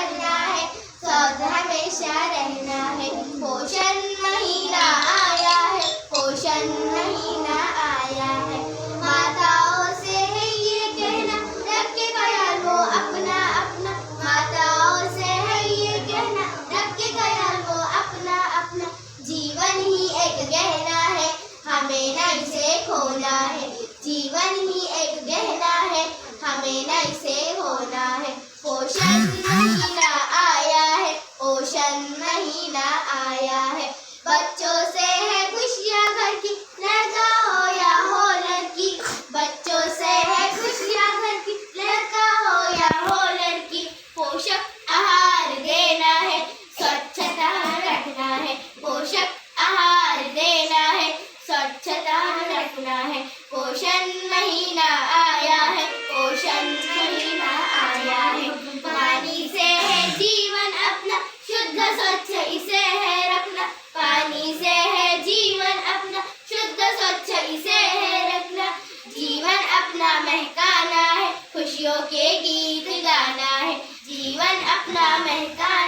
बनना है, स्वस्थ हमेशा रहना है। पोषण महीना आया है, पोषण महीना आया है। माताओं से है ये कहना, रखे ख्याल वो अपना अपना। माताओं से है ये कहना, रखे ख्याल वो अपना अपना। जीवन ही एक गहना है, हमें न इसे खोना है। जीवन ही एक गहना है, हमें न इसे खोना है। पोषण महीना आया है, पोषण महीना आया है। बच्चों से है खुशियाँ घर की, लड़का हो या हो लड़की। बच्चों से है खुशियाँ घर की, लड़का हो या हो लड़की। पोषक आहार देना है, स्वच्छता रखना है। पोषक आहार देना है, स्वच्छता रखना है। पोषण महीना आया है, पोषण महीना आया है। पानी से है जीवन अपना, शुद्ध स्वच्छ इसे है रखना। पानी से है जीवन अपना, शुद्ध स्वच्छ इसे है रखना। जीवन अपना महकाना है, खुशियों के गीत गाना है। जीवन अपना महकाना